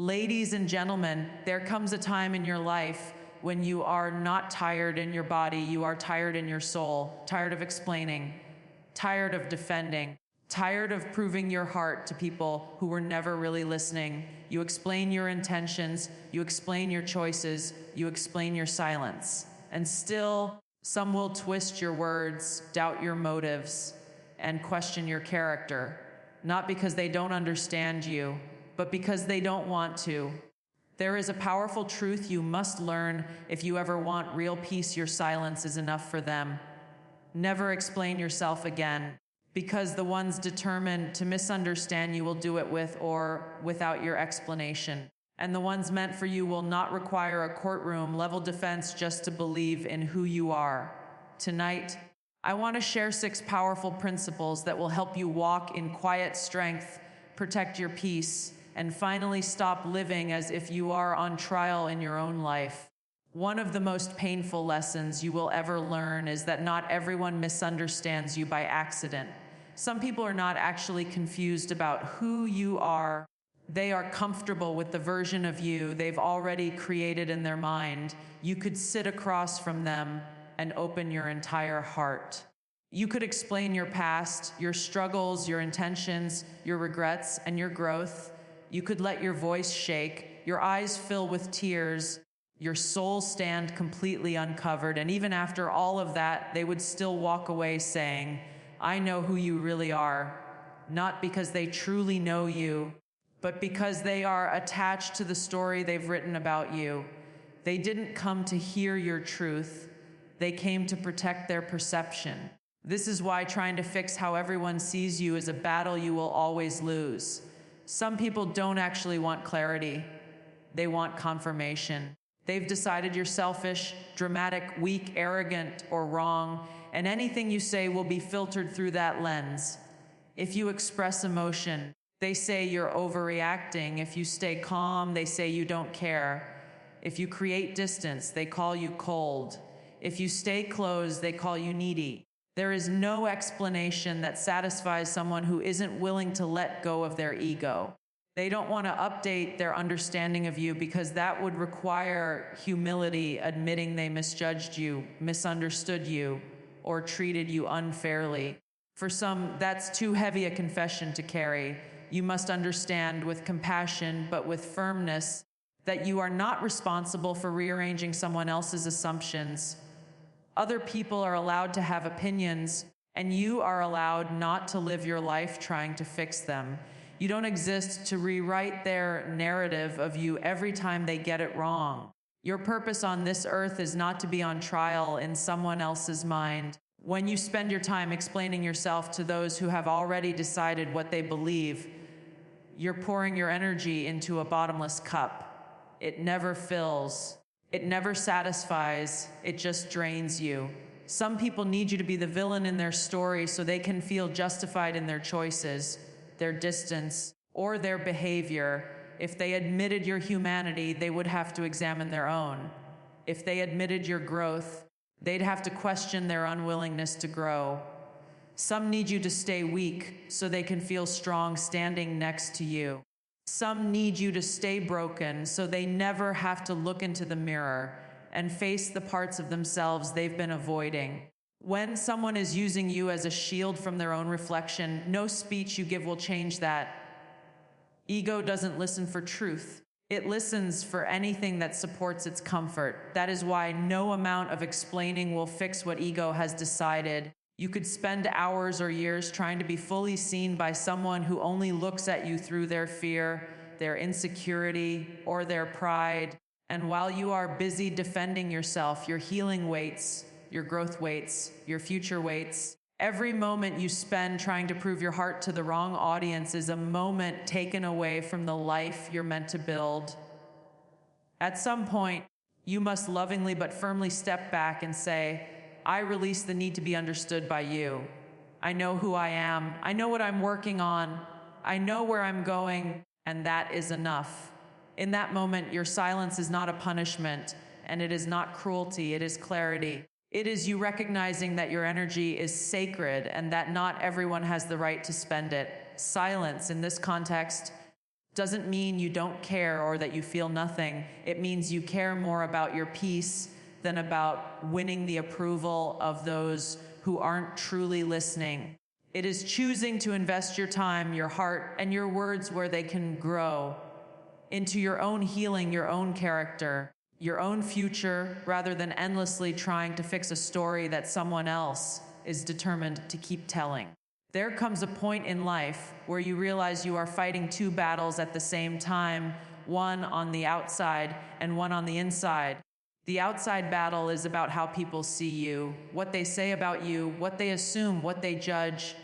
Ladies and gentlemen, there comes a time in your life when you are not tired in your body, you are tired in your soul, tired of explaining, tired of defending, tired of proving your heart to people who were never really listening. You explain your intentions, you explain your choices, you explain your silence. And still, some will twist your words, doubt your motives, and question your character, not because they don't understand you, but because they don't want to. There is a powerful truth you must learn if you ever want real peace. Your silence is enough for them. Never explain yourself again, because the ones determined to misunderstand you will do it with or without your explanation. And the ones meant for you will not require a courtroom-level defense just to believe in who you are. Tonight, I want to share 6 powerful principles that will help you walk in quiet strength, protect your peace, and finally stop living as if you are on trial in your own life. One of the most painful lessons you will ever learn is that not everyone misunderstands you by accident. Some people are not actually confused about who you are. They are comfortable with the version of you they've already created in their mind. You could sit across from them and open your entire heart. You could explain your past, your struggles, your intentions, your regrets, and your growth. You could let your voice shake, your eyes fill with tears, your soul stand completely uncovered, and even after all of that, they would still walk away saying, I know who you really are, not because they truly know you, but because they are attached to the story they've written about you. They didn't come to hear your truth, they came to protect their perception. This is why trying to fix how everyone sees you is a battle you will always lose. Some people don't actually want clarity. They want confirmation. They've decided you're selfish, dramatic, weak, arrogant, or wrong, and anything you say will be filtered through that lens. If you express emotion, they say you're overreacting. If you stay calm, they say you don't care. If you create distance, they call you cold. If you stay closed, they call you needy. There is no explanation that satisfies someone who isn't willing to let go of their ego. They don't want to update their understanding of you because that would require humility, admitting they misjudged you, misunderstood you, or treated you unfairly. For some, that's too heavy a confession to carry. You must understand with compassion, but with firmness, that you are not responsible for rearranging someone else's assumptions. Other people are allowed to have opinions, and you are allowed not to live your life trying to fix them. You don't exist to rewrite their narrative of you every time they get it wrong. Your purpose on this earth is not to be on trial in someone else's mind. When you spend your time explaining yourself to those who have already decided what they believe, you're pouring your energy into a bottomless cup. It never fills. It never satisfies, it just drains you. Some people need you to be the villain in their story so they can feel justified in their choices, their distance, or their behavior. If they admitted your humanity, they would have to examine their own. If they admitted your growth, they'd have to question their unwillingness to grow. Some need you to stay weak so they can feel strong standing next to you. Some need you to stay broken so they never have to look into the mirror and face the parts of themselves they've been avoiding. When someone is using you as a shield from their own reflection, no speech you give will change that. Ego doesn't listen for truth. It listens for anything that supports its comfort. That is why no amount of explaining will fix what ego has decided. You could spend hours or years trying to be fully seen by someone who only looks at you through their fear, their insecurity, or their pride. And while you are busy defending yourself, your healing waits, your growth waits, your future waits. Every moment you spend trying to prove your heart to the wrong audience is a moment taken away from the life you're meant to build. At some point, you must lovingly but firmly step back and say, I release the need to be understood by you. I know who I am. I know what I'm working on. I know where I'm going, and that is enough. In that moment, your silence is not a punishment, and it is not cruelty, it is clarity. It is you recognizing that your energy is sacred and that not everyone has the right to spend it. Silence, in this context, doesn't mean you don't care or that you feel nothing. It means you care more about your peace than about winning the approval of those who aren't truly listening. It is choosing to invest your time, your heart, and your words where they can grow into your own healing, your own character, your own future, rather than endlessly trying to fix a story that someone else is determined to keep telling. There comes a point in life where you realize you are fighting two battles at the same time, one on the outside and one on the inside. The outside battle is about how people see you, what they say about you, what they assume, what they judge.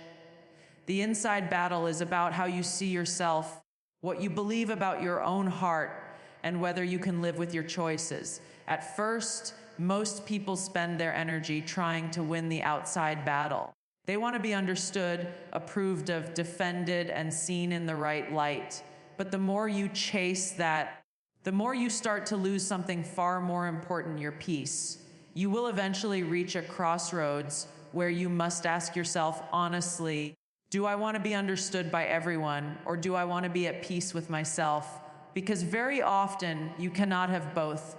The inside battle is about how you see yourself, what you believe about your own heart, and whether you can live with your choices. At first, most people spend their energy trying to win the outside battle. They want to be understood, approved of, defended, and seen in the right light. But the more you chase that, the more you start to lose something far more important, your peace. You will eventually reach a crossroads where you must ask yourself honestly, do I want to be understood by everyone, or do I want to be at peace with myself? Because very often you cannot have both.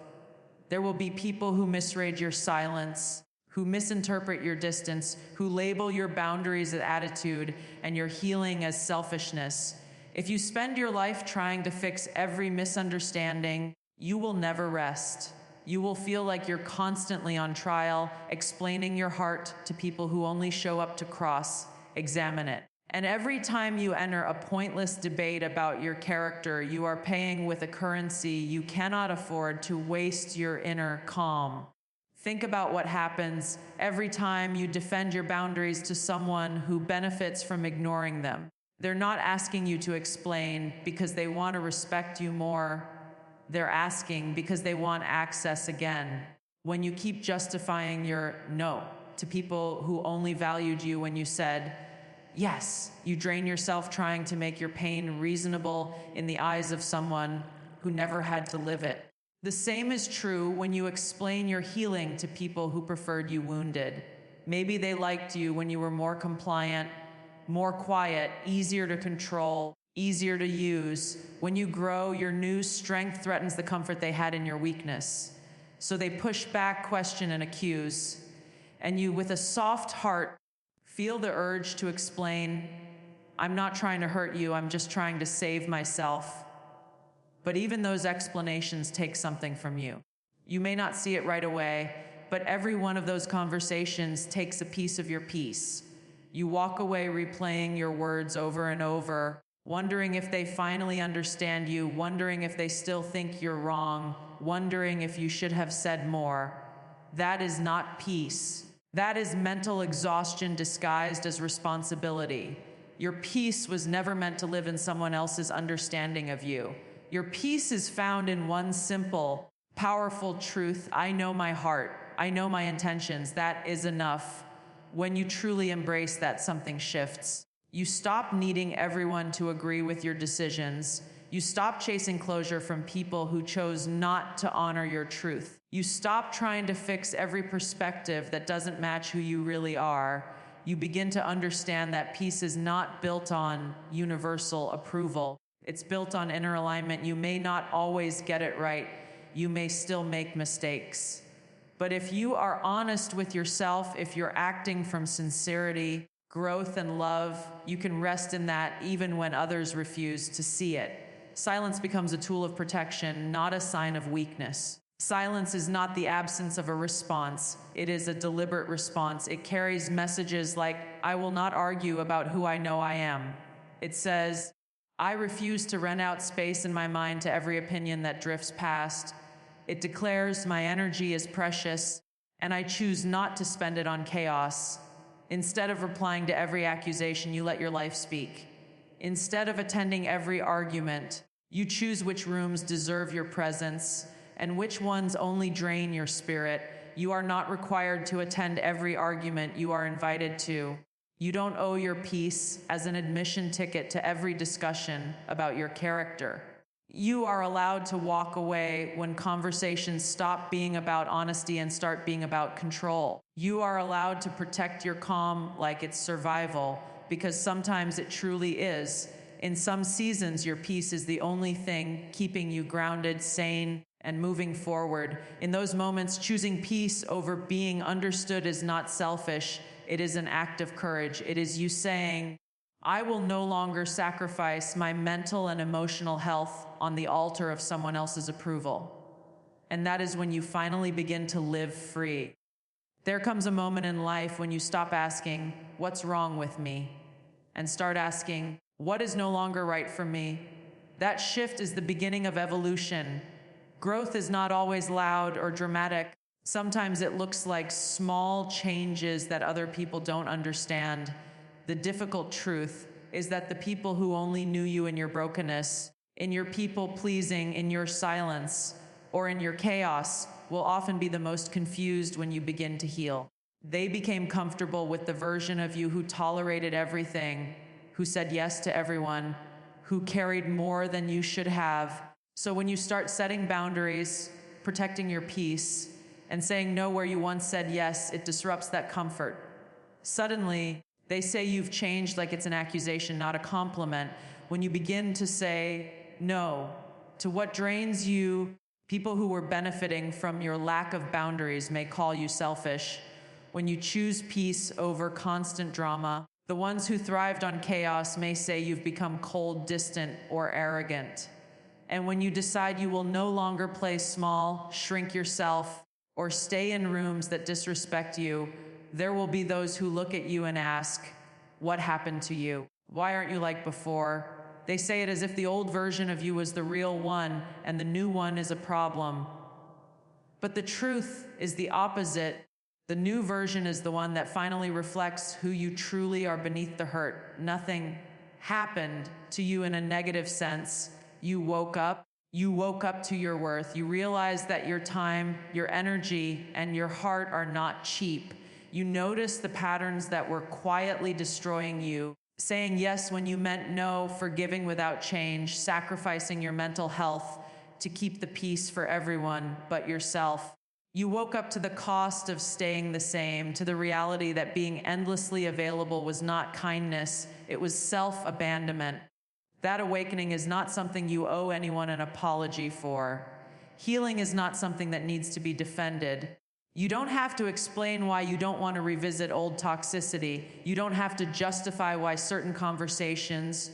There will be people who misread your silence, who misinterpret your distance, who label your boundaries as attitude and your healing as selfishness. If you spend your life trying to fix every misunderstanding, you will never rest. You will feel like you're constantly on trial, explaining your heart to people who only show up to cross-examine it. And every time you enter a pointless debate about your character, you are paying with a currency you cannot afford to waste your inner calm. Think about what happens every time you defend your boundaries to someone who benefits from ignoring them. They're not asking you to explain because they want to respect you more. They're asking because they want access again. When you keep justifying your no to people who only valued you when you said yes, you drain yourself trying to make your pain reasonable in the eyes of someone who never had to live it. The same is true when you explain your healing to people who preferred you wounded. Maybe they liked you when you were more compliant, more quiet, easier to control, easier to use. When you grow, your new strength threatens the comfort they had in your weakness. So they push back, question, and accuse. And you, with a soft heart, feel the urge to explain, I'm not trying to hurt you, I'm just trying to save myself. But even those explanations take something from you. You may not see it right away, but every one of those conversations takes a piece of your peace. You walk away replaying your words over and over, wondering if they finally understand you, wondering if they still think you're wrong, wondering if you should have said more. That is not peace. That is mental exhaustion disguised as responsibility. Your peace was never meant to live in someone else's understanding of you. Your peace is found in one simple, powerful truth. I know my heart. I know my intentions. That is enough. When you truly embrace that, something shifts. You stop needing everyone to agree with your decisions. You stop chasing closure from people who chose not to honor your truth. You stop trying to fix every perspective that doesn't match who you really are. You begin to understand that peace is not built on universal approval. It's built on inner alignment. You may not always get it right. You may still make mistakes. But if you are honest with yourself, if you're acting from sincerity, growth, and love, you can rest in that even when others refuse to see it. Silence becomes a tool of protection, not a sign of weakness. Silence is not the absence of a response. It is a deliberate response. It carries messages like, I will not argue about who I know I am. It says, I refuse to rent out space in my mind to every opinion that drifts past. It declares my energy is precious, and I choose not to spend it on chaos. Instead of replying to every accusation, you let your life speak. Instead of attending every argument, you choose which rooms deserve your presence and which ones only drain your spirit. You are not required to attend every argument you are invited to. You don't owe your peace as an admission ticket to every discussion about your character. You are allowed to walk away when conversations stop being about honesty and start being about control. You are allowed to protect your calm like it's survival, because sometimes it truly is. In some seasons, your peace is the only thing keeping you grounded, sane, and moving forward. In those moments, choosing peace over being understood is not selfish. It is an act of courage. It is you saying, I will no longer sacrifice my mental and emotional health on the altar of someone else's approval. And that is when you finally begin to live free. There comes a moment in life when you stop asking, what's wrong with me? And start asking, what is no longer right for me? That shift is the beginning of evolution. Growth is not always loud or dramatic. Sometimes it looks like small changes that other people don't understand. The difficult truth is that the people who only knew you in your brokenness, in your people-pleasing, in your silence, or in your chaos, will often be the most confused when you begin to heal. They became comfortable with the version of you who tolerated everything, who said yes to everyone, who carried more than you should have. So when you start setting boundaries, protecting your peace, and saying no where you once said yes, it disrupts that comfort. Suddenly, they say you've changed like it's an accusation, not a compliment. When you begin to say no to what drains you, people who were benefiting from your lack of boundaries may call you selfish. When you choose peace over constant drama, the ones who thrived on chaos may say you've become cold, distant, or arrogant. And when you decide you will no longer play small, shrink yourself, or stay in rooms that disrespect you, there will be those who look at you and ask, what happened to you? Why aren't you like before? They say it as if the old version of you was the real one and the new one is a problem. But the truth is the opposite. The new version is the one that finally reflects who you truly are beneath the hurt. Nothing happened to you in a negative sense. You woke up to your worth. You realized that your time, your energy, and your heart are not cheap. You noticed the patterns that were quietly destroying you, saying yes when you meant no, forgiving without change, sacrificing your mental health to keep the peace for everyone but yourself. You woke up to the cost of staying the same, to the reality that being endlessly available was not kindness, it was self-abandonment. That awakening is not something you owe anyone an apology for. Healing is not something that needs to be defended. You don't have to explain why you don't want to revisit old toxicity. You don't have to justify why certain conversations,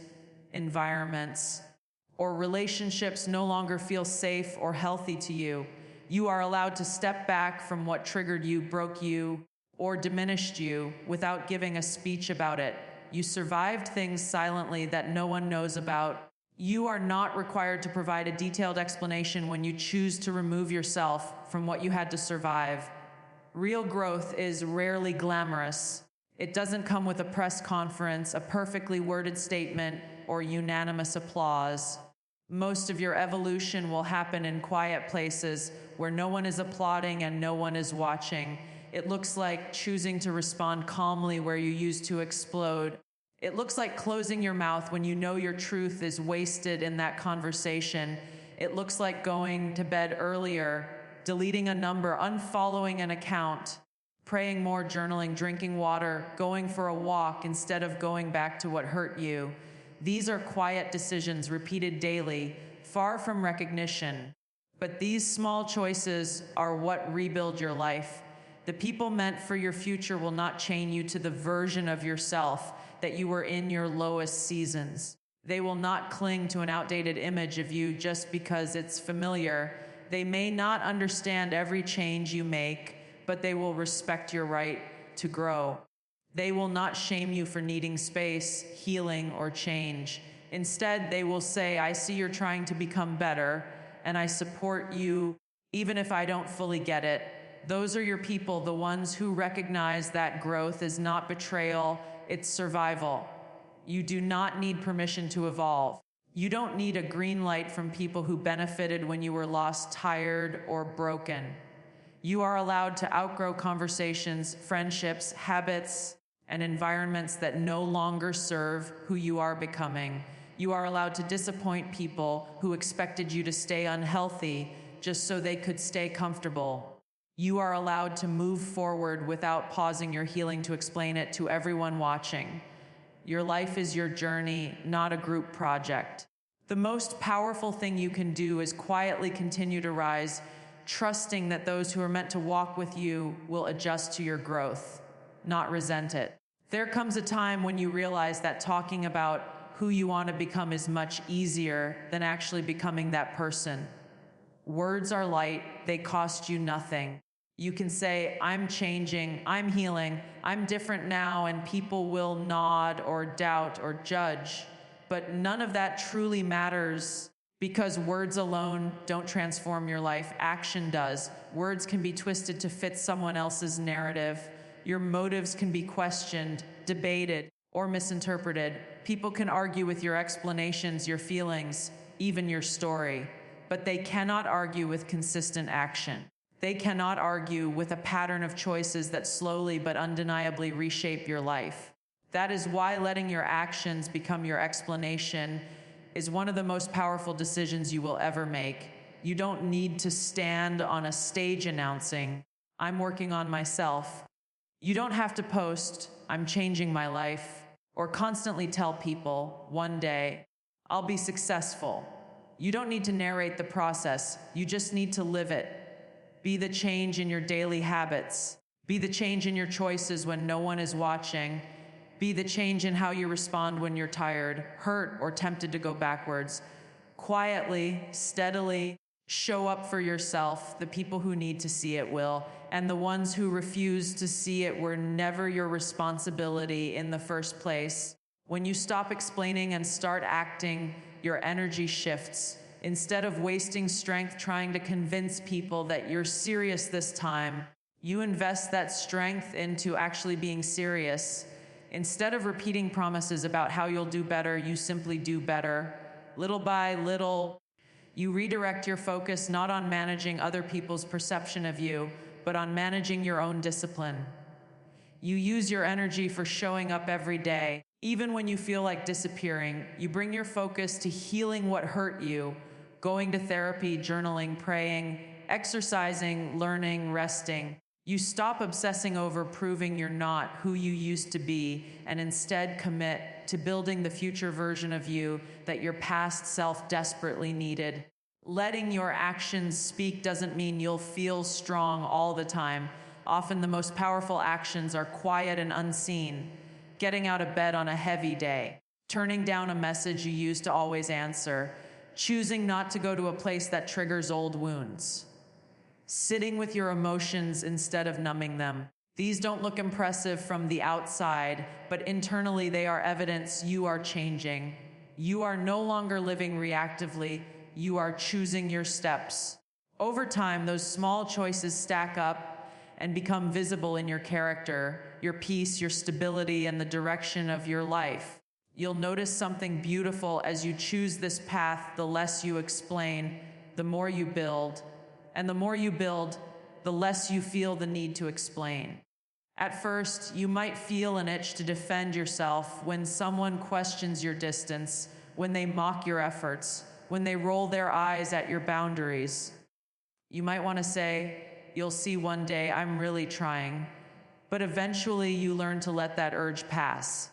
environments, or relationships no longer feel safe or healthy to you. You are allowed to step back from what triggered you, broke you, or diminished you without giving a speech about it. You survived things silently that no one knows about. You are not required to provide a detailed explanation when you choose to remove yourself from what you had to survive. Real growth is rarely glamorous. It doesn't come with a press conference, a perfectly worded statement, or unanimous applause. Most of your evolution will happen in quiet places where no one is applauding and no one is watching. It looks like choosing to respond calmly where you used to explode. It looks like closing your mouth when you know your truth is wasted in that conversation. It looks like going to bed earlier, deleting a number, unfollowing an account, praying more, journaling, drinking water, going for a walk instead of going back to what hurt you. These are quiet decisions repeated daily, far from recognition. But these small choices are what rebuild your life. The people meant for your future will not chain you to the version of yourself that you were in your lowest seasons. They will not cling to an outdated image of you just because it's familiar. They may not understand every change you make, but they will respect your right to grow. They will not shame you for needing space, healing, or change. Instead, they will say, I see you're trying to become better, and I support you even if I don't fully get it. Those are your people, the ones who recognize that growth is not betrayal, it's survival. You do not need permission to evolve. You don't need a green light from people who benefited when you were lost, tired, or broken. You are allowed to outgrow conversations, friendships, habits, and environments that no longer serve who you are becoming. You are allowed to disappoint people who expected you to stay unhealthy just so they could stay comfortable. You are allowed to move forward without pausing your healing to explain it to everyone watching. Your life is your journey, not a group project. The most powerful thing you can do is quietly continue to rise, trusting that those who are meant to walk with you will adjust to your growth, not resent it. There comes a time when you realize that talking about who you want to become is much easier than actually becoming that person. Words are light, they cost you nothing. You can say, I'm changing, I'm healing, I'm different now, and people will nod or doubt or judge. But none of that truly matters because words alone don't transform your life. Action does. Words can be twisted to fit someone else's narrative. Your motives can be questioned, debated, or misinterpreted. People can argue with your explanations, your feelings, even your story. But they cannot argue with consistent action. They cannot argue with a pattern of choices that slowly but undeniably reshape your life. That is why letting your actions become your explanation is one of the most powerful decisions you will ever make. You don't need to stand on a stage announcing, I'm working on myself. You don't have to post, I'm changing my life, or constantly tell people, one day, I'll be successful. You don't need to narrate the process, you just need to live it. Be the change in your daily habits. Be the change in your choices when no one is watching. Be the change in how you respond when you're tired, hurt, or tempted to go backwards. Quietly, steadily, show up for yourself. The people who need to see it will, and the ones who refuse to see it were never your responsibility in the first place. When you stop explaining and start acting, your energy shifts. Instead of wasting strength trying to convince people that you're serious this time, you invest that strength into actually being serious. Instead of repeating promises about how you'll do better, you simply do better. Little by little, you redirect your focus not on managing other people's perception of you, but on managing your own discipline. You use your energy for showing up every day. Even when you feel like disappearing, you bring your focus to healing what hurt you, going to therapy, journaling, praying, exercising, learning, resting. You stop obsessing over proving you're not who you used to be and instead commit to building the future version of you that your past self desperately needed. Letting your actions speak doesn't mean you'll feel strong all the time. Often the most powerful actions are quiet and unseen. Getting out of bed on a heavy day, turning down a message you used to always answer, choosing not to go to a place that triggers old wounds, sitting with your emotions instead of numbing them. These don't look impressive from the outside, but internally they are evidence you are changing. You are no longer living reactively, you are choosing your steps. Over time, those small choices stack up and become visible in your character, your peace, your stability, and the direction of your life. You'll notice something beautiful as you choose this path. The less you explain, the more you build. And the more you build, the less you feel the need to explain. At first, you might feel an itch to defend yourself when someone questions your distance, when they mock your efforts, when they roll their eyes at your boundaries. You might want to say, you'll see one day I'm really trying. But eventually you learn to let that urge pass.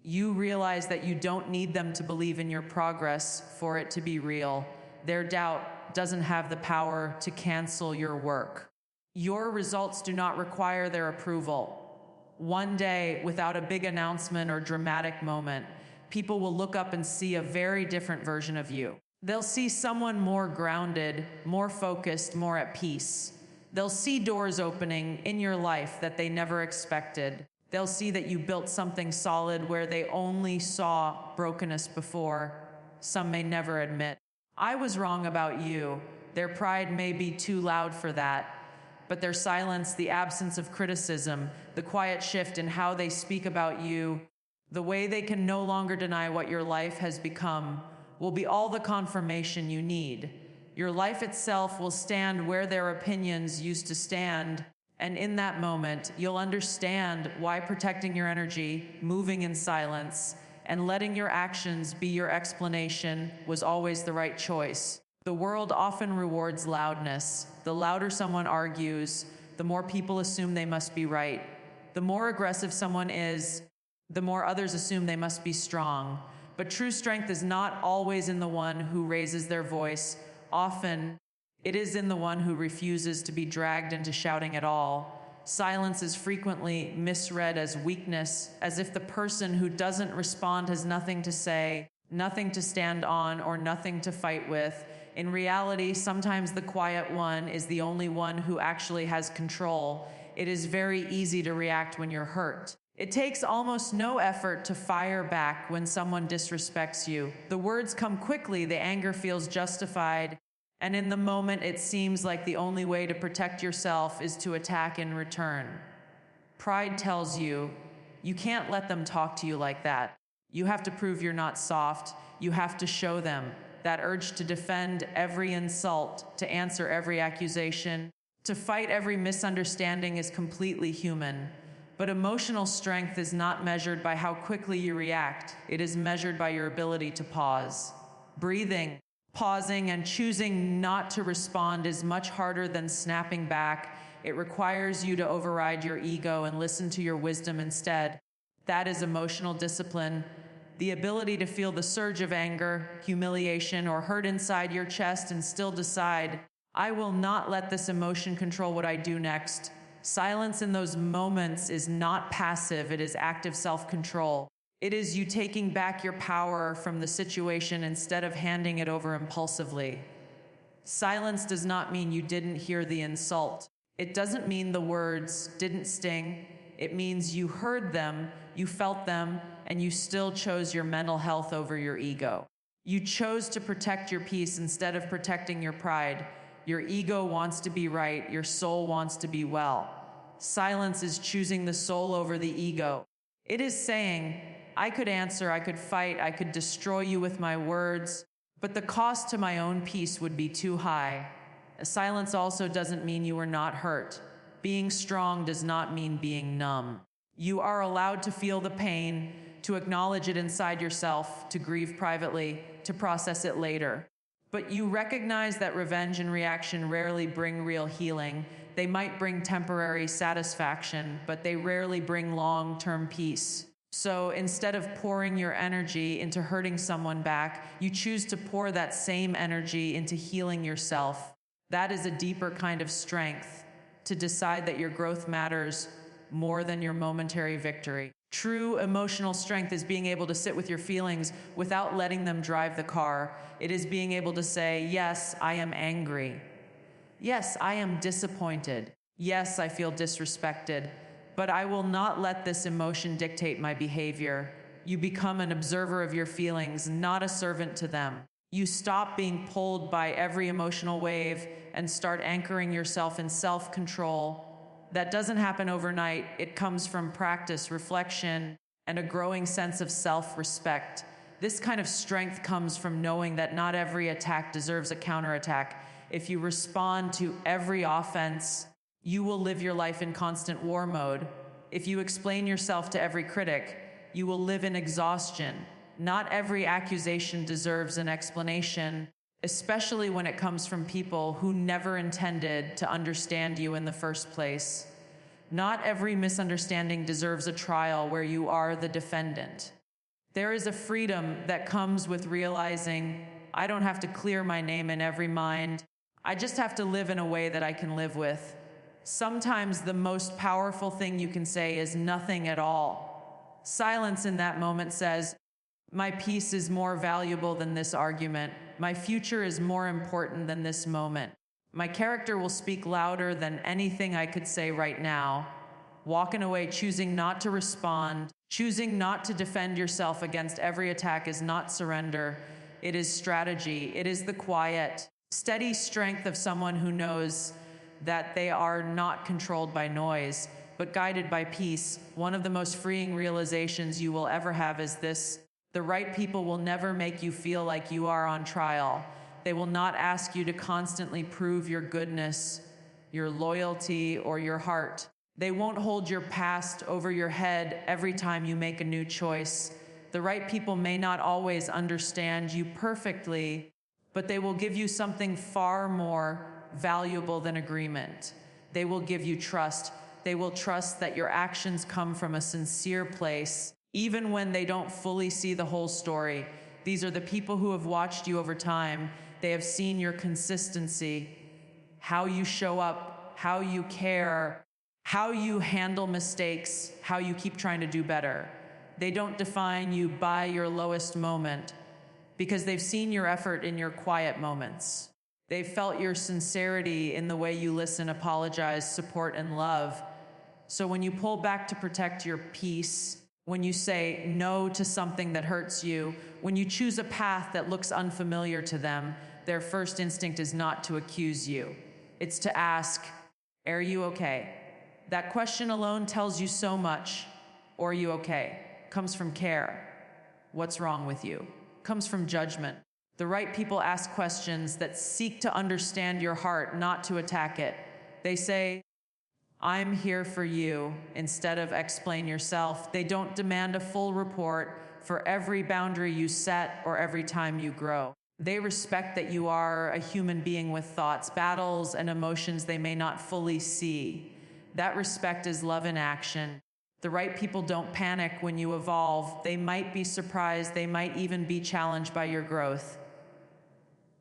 You realize that you don't need them to believe in your progress for it to be real. Their doubt doesn't have the power to cancel your work. Your results do not require their approval. One day, without a big announcement or dramatic moment, people will look up and see a very different version of you. They'll see someone more grounded, more focused, more at peace. They'll see doors opening in your life that they never expected. They'll see that you built something solid where they only saw brokenness before. Some may never admit, I was wrong about you. Their pride may be too loud for that, but their silence, the absence of criticism, the quiet shift in how they speak about you, the way they can no longer deny what your life has become, will be all the confirmation you need. Your life itself will stand where their opinions used to stand, and in that moment, you'll understand why protecting your energy, moving in silence, and letting your actions be your explanation was always the right choice. The world often rewards loudness. The louder someone argues, the more people assume they must be right. The more aggressive someone is, the more others assume they must be strong. But true strength is not always in the one who raises their voice. Often, it is in the one who refuses to be dragged into shouting at all. Silence is frequently misread as weakness, as if the person who doesn't respond has nothing to say, nothing to stand on, or nothing to fight with. In reality, sometimes the quiet one is the only one who actually has control. It is very easy to react when you're hurt. It takes almost no effort to fire back when someone disrespects you. The words come quickly, the anger feels justified, and in the moment it seems like the only way to protect yourself is to attack in return. Pride tells you, you can't let them talk to you like that. You have to prove you're not soft. You have to show them. That urge to defend every insult, to answer every accusation, to fight every misunderstanding is completely human. But emotional strength is not measured by how quickly you react. It is measured by your ability to pause. Breathing, pausing, and choosing not to respond is much harder than snapping back. It requires you to override your ego and listen to your wisdom instead. That is emotional discipline. The ability to feel the surge of anger, humiliation, or hurt inside your chest and still decide, I will not let this emotion control what I do next. Silence in those moments is not passive, it is active self-control. It is you taking back your power from the situation instead of handing it over impulsively. Silence does not mean you didn't hear the insult. It doesn't mean the words didn't sting. It means you heard them, you felt them, and you still chose your mental health over your ego. You chose to protect your peace instead of protecting your pride. Your ego wants to be right, your soul wants to be well. Silence is choosing the soul over the ego. It is saying, I could answer, I could fight, I could destroy you with my words, but the cost to my own peace would be too high. Silence also doesn't mean you are not hurt. Being strong does not mean being numb. You are allowed to feel the pain, to acknowledge it inside yourself, to grieve privately, to process it later. But you recognize that revenge and reaction rarely bring real healing. They might bring temporary satisfaction, but they rarely bring long-term peace. So instead of pouring your energy into hurting someone back, you choose to pour that same energy into healing yourself. That is a deeper kind of strength, to decide that your growth matters more than your momentary victory. True emotional strength is being able to sit with your feelings without letting them drive the car. It is being able to say, yes, I am angry. Yes, I am disappointed. Yes, I feel disrespected. But I will not let this emotion dictate my behavior. You become an observer of your feelings, not a servant to them. You stop being pulled by every emotional wave and start anchoring yourself in self-control. That doesn't happen overnight. It comes from practice, reflection, and a growing sense of self-respect. This kind of strength comes from knowing that not every attack deserves a counterattack. If you respond to every offense, you will live your life in constant war mode. If you explain yourself to every critic, you will live in exhaustion. Not every accusation deserves an explanation, especially when it comes from people who never intended to understand you in the first place. Not every misunderstanding deserves a trial where you are the defendant. There is a freedom that comes with realizing, I don't have to clear my name in every mind. I just have to live in a way that I can live with. Sometimes the most powerful thing you can say is nothing at all. Silence in that moment says, my peace is more valuable than this argument. My future is more important than this moment. My character will speak louder than anything I could say right now. Walking away, choosing not to respond, choosing not to defend yourself against every attack is not surrender. It is strategy. It is the quiet, steady strength of someone who knows that they are not controlled by noise, but guided by peace. One of the most freeing realizations you will ever have is this: the right people will never make you feel like you are on trial. They will not ask you to constantly prove your goodness, your loyalty, or your heart. They won't hold your past over your head every time you make a new choice. The right people may not always understand you perfectly, but they will give you something far more valuable than agreement. They will give you trust. They will trust that your actions come from a sincere place, even when they don't fully see the whole story. These are the people who have watched you over time. They have seen your consistency, how you show up, how you care, how you handle mistakes, how you keep trying to do better. They don't define you by your lowest moment because they've seen your effort in your quiet moments. They've felt your sincerity in the way you listen, apologize, support, and love. So when you pull back to protect your peace, when you say no to something that hurts you, when you choose a path that looks unfamiliar to them, their first instinct is not to accuse you. It's to ask, are you okay? That question alone tells you so much. Or are you okay? Comes from care. What's wrong with you? Comes from judgment. The right people ask questions that seek to understand your heart, not to attack it. They say, I'm here for you, instead of explain yourself. They don't demand a full report for every boundary you set or every time you grow. They respect that you are a human being with thoughts, battles, and emotions they may not fully see. That respect is love in action. The right people don't panic when you evolve. They might be surprised, they might even be challenged by your growth.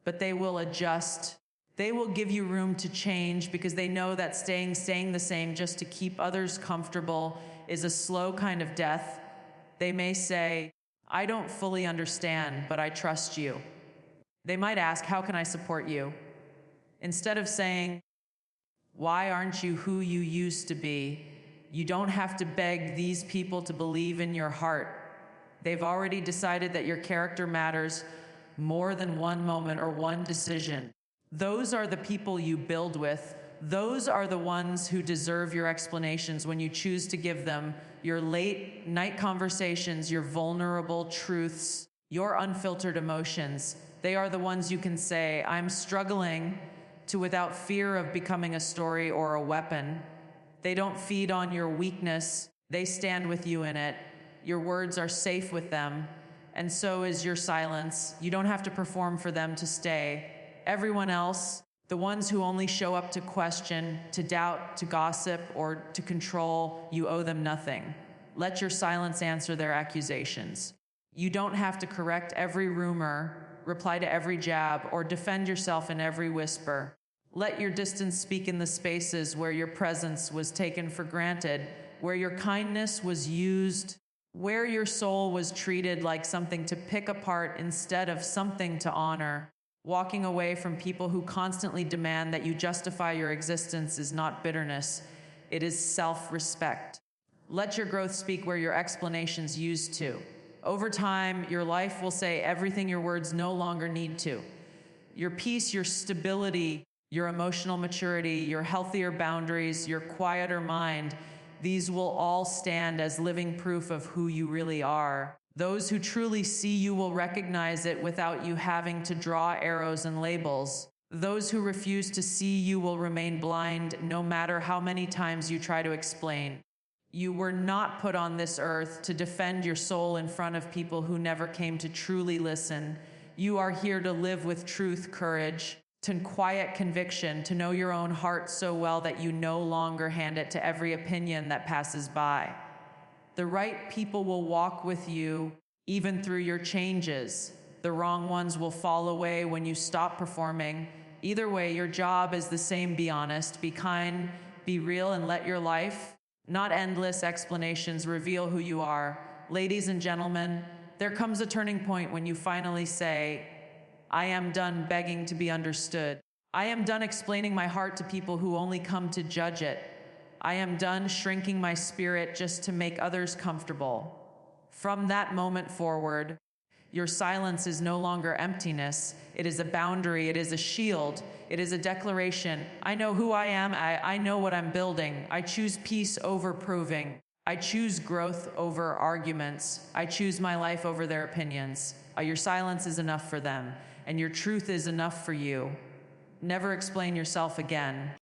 But they will adjust. They will give you room to change because they know that staying the same just to keep others comfortable is a slow kind of death. They may say, I don't fully understand, but I trust you. They might ask, how can I support you? Instead of saying, why aren't you who you used to be? You don't have to beg these people to believe in your heart. They've already decided that your character matters more than one moment or one decision. Those are the people you build with. Those are the ones who deserve your explanations when you choose to give them your late night conversations, your vulnerable truths, your unfiltered emotions. They are the ones you can say, I'm struggling to without fear of becoming a story or a weapon. They don't feed on your weakness. They stand with you in it. Your words are safe with them, and so is your silence. You don't have to perform for them to stay. Everyone else, the ones who only show up to question, to doubt, to gossip, or to control, you owe them nothing. Let your silence answer their accusations. You don't have to correct every rumor, reply to every jab, or defend yourself in every whisper. Let your distance speak in the spaces where your presence was taken for granted, where your kindness was used, where your soul was treated like something to pick apart instead of something to honor. Walking away from people who constantly demand that you justify your existence is not bitterness, it is self-respect. Let your growth speak where your explanations used to. Over time, your life will say everything your words no longer need to. Your peace, your stability, your emotional maturity, your healthier boundaries, your quieter mind, these will all stand as living proof of who you really are. Those who truly see you will recognize it without you having to draw arrows and labels. Those who refuse to see you will remain blind no matter how many times you try to explain. You were not put on this earth to defend your soul in front of people who never came to truly listen. You are here to live with truth, courage, to quiet conviction, to know your own heart so well that you no longer hand it to every opinion that passes by. The right people will walk with you even through your changes. The wrong ones will fall away when you stop performing. Either way, your job is the same. Be honest, be kind, be real, and let your life, not endless explanations, reveal who you are. Ladies and gentlemen, there comes a turning point when you finally say, I am done begging to be understood. I am done explaining my heart to people who only come to judge it. I am done shrinking my spirit just to make others comfortable. From that moment forward, your silence is no longer emptiness. It is a boundary. It is a shield. It is a declaration. I know who I am. I know what I'm building. I choose peace over proving. I choose growth over arguments. I choose my life over their opinions. Your silence is enough for them, and your truth is enough for you. Never explain yourself again.